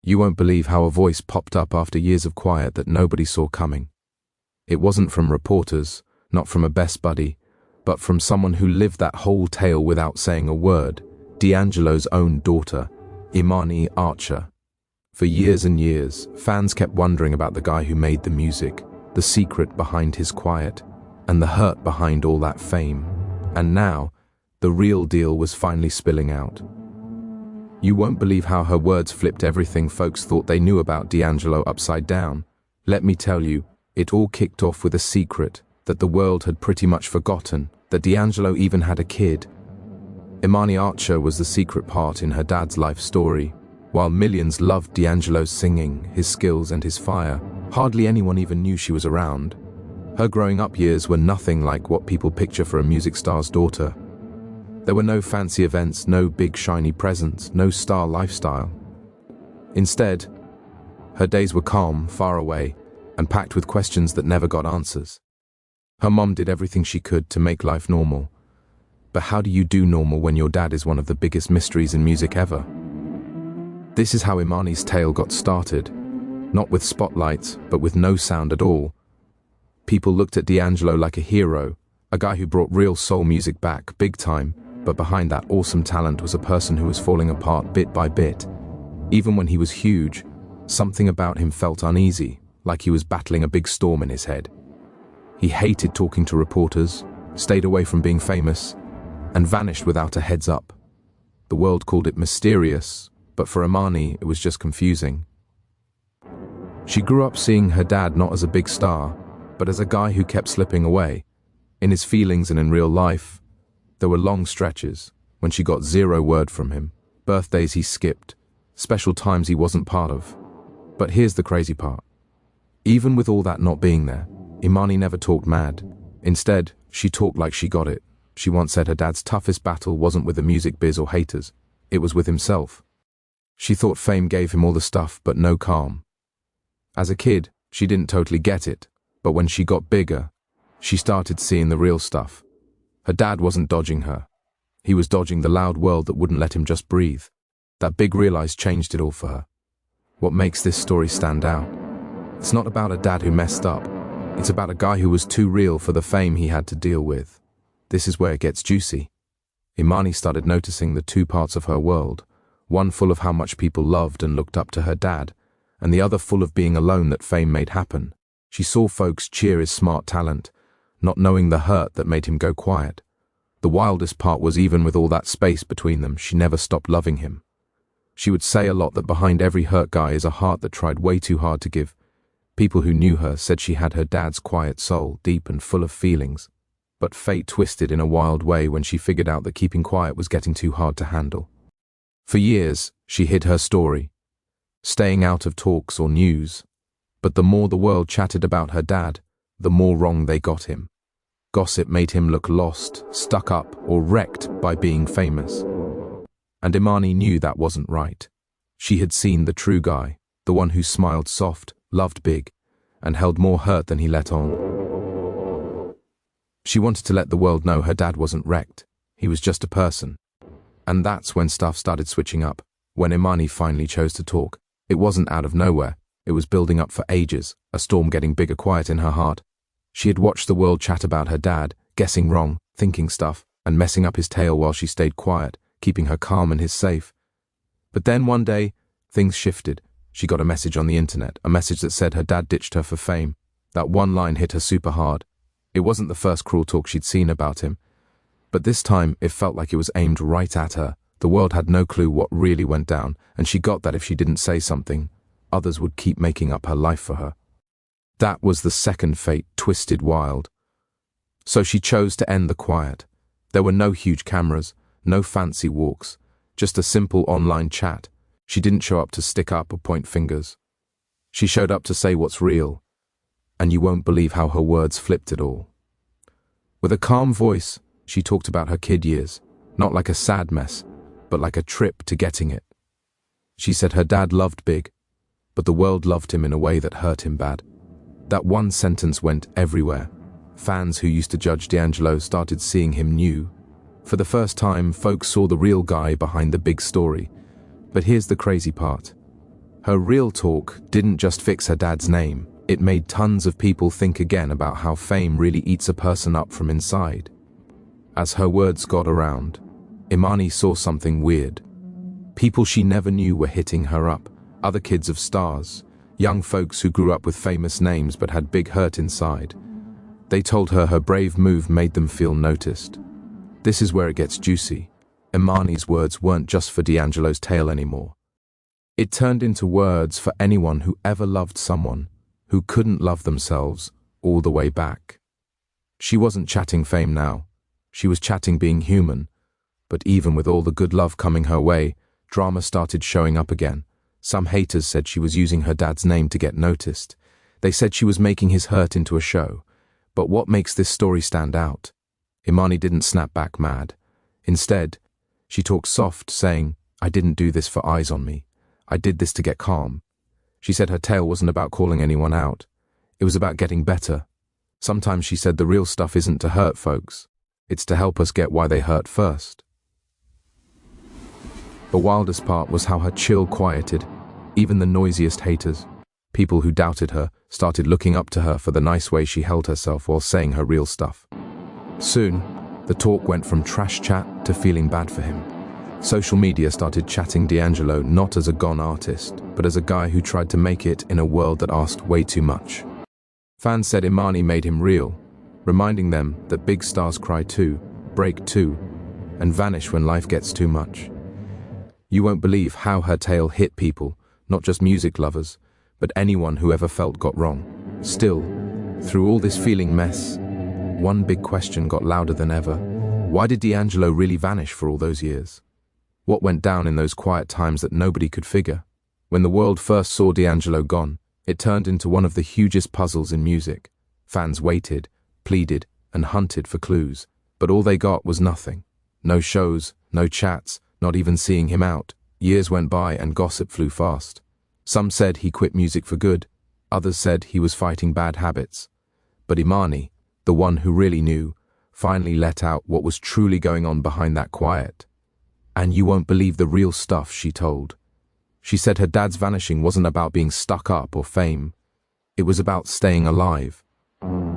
You won't believe how a voice popped up after years of quiet that nobody saw coming. It wasn't from reporters, not from a best buddy, but from someone who lived that whole tale without saying a word, D'Angelo's own daughter, Imani Archer. For years and years, fans kept wondering about the guy who made the music, the secret behind his quiet, and the hurt behind all that fame. And now, the real deal was finally spilling out. You won't believe how her words flipped everything folks thought they knew about D'Angelo upside down. Let me tell you, it all kicked off with a secret that the world had pretty much forgotten, that D'Angelo even had a kid. Imani Archer was the secret part in her dad's life story. While millions loved D'Angelo's singing, his skills and his fire, hardly anyone even knew she was around. Her growing up years were nothing like what people picture for a music star's daughter. There were no fancy events, no big shiny presents, no star lifestyle. Instead, her days were calm, far away, and packed with questions that never got answers. Her mom did everything she could to make life normal. But how do you do normal when your dad is one of the biggest mysteries in music ever? This is how Imani's tale got started. Not with spotlights, but with no sound at all. People looked at D'Angelo like a hero, a guy who brought real soul music back, big time, but behind that awesome talent was a person who was falling apart bit by bit. Even when he was huge, something about him felt uneasy, like he was battling a big storm in his head. He hated talking to reporters, stayed away from being famous, and vanished without a heads up. The world called it mysterious, but for Imani, it was just confusing. She grew up seeing her dad not as a big star, but as a guy who kept slipping away. In his feelings and in real life, there were long stretches when she got zero word from him, birthdays he skipped, special times he wasn't part of. But here's the crazy part. Even with all that not being there, Imani never talked mad. Instead, she talked like she got it. She once said her dad's toughest battle wasn't with the music biz or haters, it was with himself. She thought fame gave him all the stuff but no calm. As a kid, she didn't totally get it, but when she got bigger, she started seeing the real stuff. Her dad wasn't dodging her. He was dodging the loud world that wouldn't let him just breathe. That big realize changed it all for her. What makes this story stand out? It's not about a dad who messed up. It's about a guy who was too real for the fame he had to deal with. This is where it gets juicy. Imani started noticing the two parts of her world, one full of how much people loved and looked up to her dad, and the other full of being alone that fame made happen. She saw folks cheer his smart talent, not knowing the hurt that made him go quiet. The wildest part was even with all that space between them, she never stopped loving him. She would say a lot that behind every hurt guy is a heart that tried way too hard to give. People who knew her said she had her dad's quiet soul, deep and full of feelings. But fate twisted in a wild way when she figured out that keeping quiet was getting too hard to handle. For years, she hid her story, staying out of talks or news. But the more the world chatted about her dad, the more wrong they got him. Gossip made him look lost, stuck up, or wrecked by being famous. And Imani knew that wasn't right. She had seen the true guy, the one who smiled soft, loved big, and held more hurt than he let on. She wanted to let the world know her dad wasn't wrecked. He was just a person. And that's when stuff started switching up, when Imani finally chose to talk. It wasn't out of nowhere. It was building up for ages, a storm getting bigger quiet in her heart. She had watched the world chat about her dad, guessing wrong, thinking stuff, and messing up his tale while she stayed quiet, keeping her calm and his safe. But then one day, things shifted. She got a message on the internet, a message that said her dad ditched her for fame. That one line hit her super hard. It wasn't the first cruel talk she'd seen about him. But this time, it felt like it was aimed right at her. The world had no clue what really went down, and she got that if she didn't say something, others would keep making up her life for her. That was the second fate, twisted wild. So she chose to end the quiet. There were no huge cameras, no fancy walks, just a simple online chat. She didn't show up to stick up or point fingers. She showed up to say what's real, and you won't believe how her words flipped it all. With a calm voice, she talked about her kid years, not like a sad mess, but like a trip to getting it. She said her dad loved big, but the world loved him in a way that hurt him bad. That one sentence went everywhere. Fans who used to judge D'Angelo started seeing him new. For the first time, folks saw the real guy behind the big story. But here's the crazy part. Her real talk didn't just fix her dad's name, it made tons of people think again about how fame really eats a person up from inside. As her words got around, Imani saw something weird. People she never knew were hitting her up, other kids of stars, young folks who grew up with famous names but had big hurt inside. They told her her brave move made them feel noticed. This is where it gets juicy. Imani's words weren't just for D'Angelo's tale anymore. It turned into words for anyone who ever loved someone who couldn't love themselves all the way back. She wasn't chatting fame now. She was chatting being human. But even with all the good love coming her way, drama started showing up again. Some haters said she was using her dad's name to get noticed. They said she was making his hurt into a show. But what makes this story stand out? Imani didn't snap back mad. Instead, she talked soft, saying, "I didn't do this for eyes on me. I did this to get calm." She said her tale wasn't about calling anyone out. It was about getting better. Sometimes she said the real stuff isn't to hurt folks. It's to help us get why they hurt first. The wildest part was how her chill quieted even the noisiest haters. People who doubted her started looking up to her for the nice way she held herself while saying her real stuff. Soon, the talk went from trash chat to feeling bad for him. Social media started chatting D'Angelo not as a gone artist, but as a guy who tried to make it in a world that asked way too much. Fans said Imani made him real, reminding them that big stars cry too, break too, and vanish when life gets too much. You won't believe how her tale hit people, not just music lovers, but anyone who ever felt got wrong. Still, through all this feeling mess, one big question got louder than ever. Why did D'Angelo really vanish for all those years? What went down in those quiet times that nobody could figure? When the world first saw D'Angelo gone, it turned into one of the hugest puzzles in music. Fans waited, pleaded, and hunted for clues, but all they got was nothing. No shows, no chats, not even seeing him out. Years went by and gossip flew fast. Some said he quit music for good, others said he was fighting bad habits. But Imani, the one who really knew, finally let out what was truly going on behind that quiet. "And you won't believe the real stuff," she told. She said her dad's vanishing wasn't about being stuck up or fame. It was about staying alive.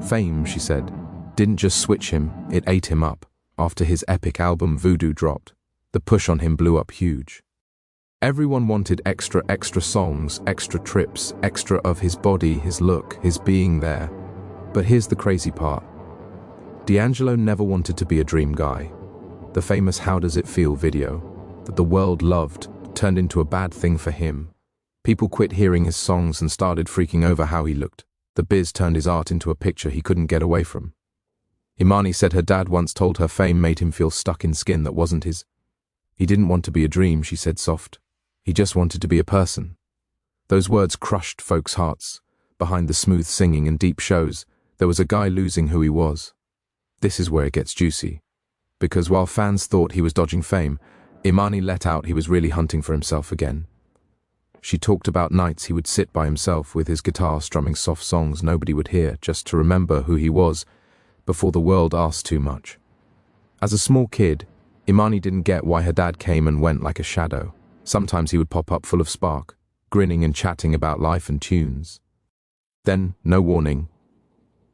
Fame, she said, didn't just switch him, it ate him up. After his epic album Voodoo dropped, the push on him blew up huge. Everyone wanted extra songs, extra trips, extra of his body, his look, his being there. But here's the crazy part. D'Angelo never wanted to be a dream guy. The famous How Does It Feel video, that the world loved, turned into a bad thing for him. People quit hearing his songs and started freaking over how he looked. The biz turned his art into a picture he couldn't get away from. Imani said her dad once told her fame made him feel stuck in skin that wasn't his. He didn't want to be a dream, she said soft. He just wanted to be a person. Those words crushed folks' hearts. Behind the smooth singing and deep shows, there was a guy losing who he was. This is where it gets juicy. Because while fans thought he was dodging fame, Imani let out he was really hunting for himself again. She talked about nights he would sit by himself with his guitar strumming soft songs nobody would hear just to remember who he was before the world asked too much. As a small kid, Imani didn't get why her dad came and went like a shadow. Sometimes he would pop up full of spark, grinning and chatting about life and tunes. Then, no warning,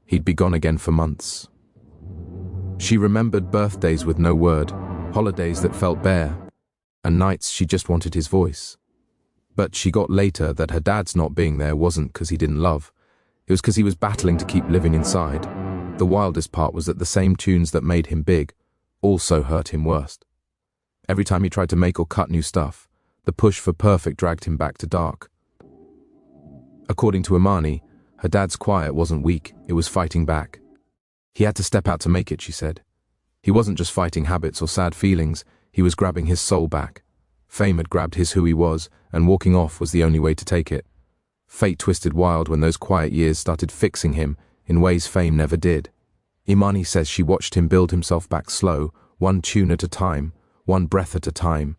he'd be gone again for months. She remembered birthdays with no word, holidays that felt bare, and nights she just wanted his voice. But she got later that her dad's not being there wasn't because he didn't love. It was because he was battling to keep living inside. The wildest part was that the same tunes that made him big also hurt him worst. Every time he tried to make or cut new stuff, the push for perfect dragged him back to dark. According to Imani, her dad's quiet wasn't weak, it was fighting back. He had to step out to make it, she said. He wasn't just fighting habits or sad feelings, he was grabbing his soul back. Fame had grabbed his who he was, and walking off was the only way to take it. Fate twisted wild when those quiet years started fixing him in ways fame never did. Imani says she watched him build himself back slow, one tune at a time, one breath at a time.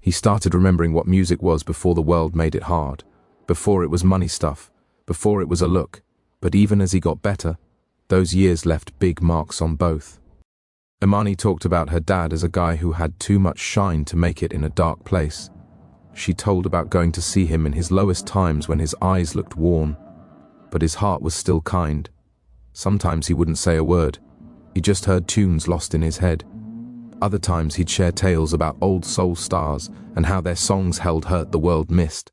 He started remembering what music was before the world made it hard, before it was money stuff, before it was a look. But even as he got better, those years left big marks on both. Imani talked about her dad as a guy who had too much shine to make it in a dark place. She told about going to see him in his lowest times when his eyes looked worn, but his heart was still kind. Sometimes he wouldn't say a word. He just heard tunes lost in his head. Other times he'd share tales about old soul stars and how their songs held hurt the world missed.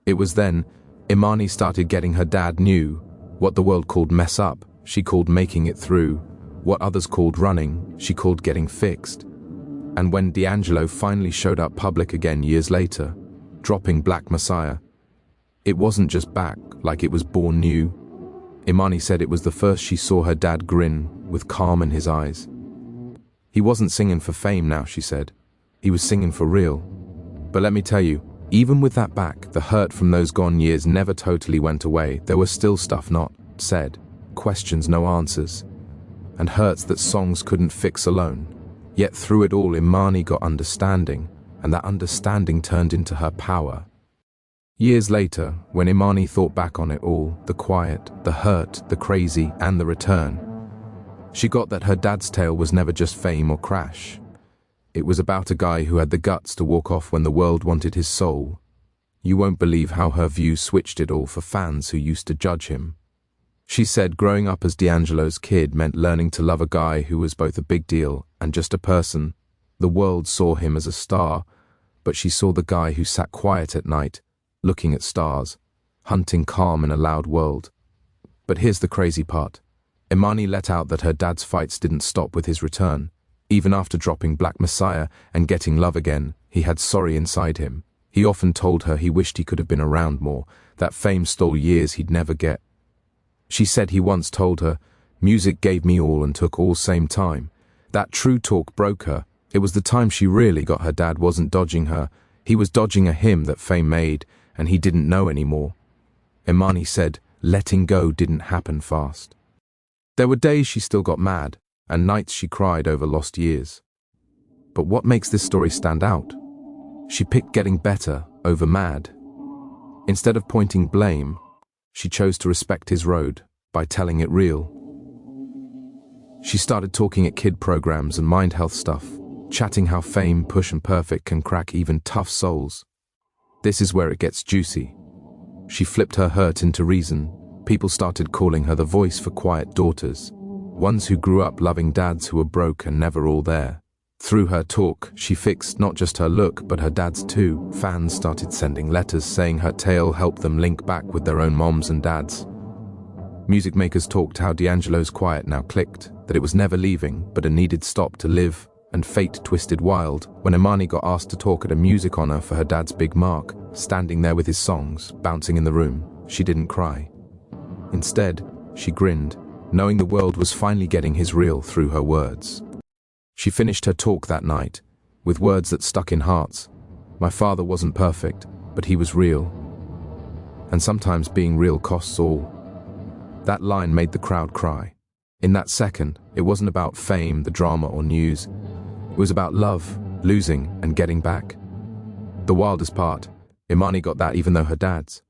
It was then Imani started getting her dad knew. What the world called mess up, she called making it through. What others called running, she called getting fixed. And when D'Angelo finally showed up public again years later, dropping Black Messiah, it wasn't just back like it was born new. Imani said it was the first she saw her dad grin with calm in his eyes. He wasn't singing for fame now, she said. He was singing for real. But let me tell you, even with that back, the hurt from those gone years never totally went away. There was still stuff not said, questions no answers, and hurts that songs couldn't fix alone. Yet through it all, Imani got understanding, and that understanding turned into her power. Years later, when Imani thought back on it all, the quiet, the hurt, the crazy, and the return, she got that her dad's tale was never just fame or crash. It was about a guy who had the guts to walk off when the world wanted his soul. You won't believe how her view switched it all for fans who used to judge him. She said growing up as D'Angelo's kid meant learning to love a guy who was both a big deal and just a person. The world saw him as a star, but she saw the guy who sat quiet at night, looking at stars, hunting calm in a loud world. But here's the crazy part. Imani let out that her dad's fights didn't stop with his return. Even after dropping Black Messiah and getting love again, he had sorry inside him. He often told her he wished he could have been around more, that fame stole years he'd never get. She said he once told her, "Music gave me all and took all same time." That true talk broke her. It was the time she really got her dad wasn't dodging her. He was dodging a him that fame made, and he didn't know anymore. Imani said letting go didn't happen fast. There were days she still got mad, and nights she cried over lost years. But what makes this story stand out? She picked getting better over mad. Instead of pointing blame, she chose to respect his road by telling it real. She started talking at kid programs and mind health stuff, chatting how fame, push, and perfect can crack even tough souls. This is where it gets juicy. She flipped her hurt into reason. People started calling her the voice for quiet daughters, ones who grew up loving dads who were broke and never all there. Through her talk, she fixed not just her look, but her dad's too. Fans started sending letters saying her tale helped them link back with their own moms and dads. Music makers talked how D'Angelo's quiet now clicked, that it was never leaving, but a needed stop to live, and fate twisted wild when Imani got asked to talk at a music honor for her dad's big mark. Standing there with his songs, bouncing in the room, she didn't cry. Instead, she grinned, knowing the world was finally getting his real through her words. She finished her talk that night, with words that stuck in hearts. "My father wasn't perfect, but he was real. And sometimes being real costs all." That line made the crowd cry. In that second, it wasn't about fame, the drama, or news. It was about love, losing, and getting back. The wildest part, Imani got that even though her dad's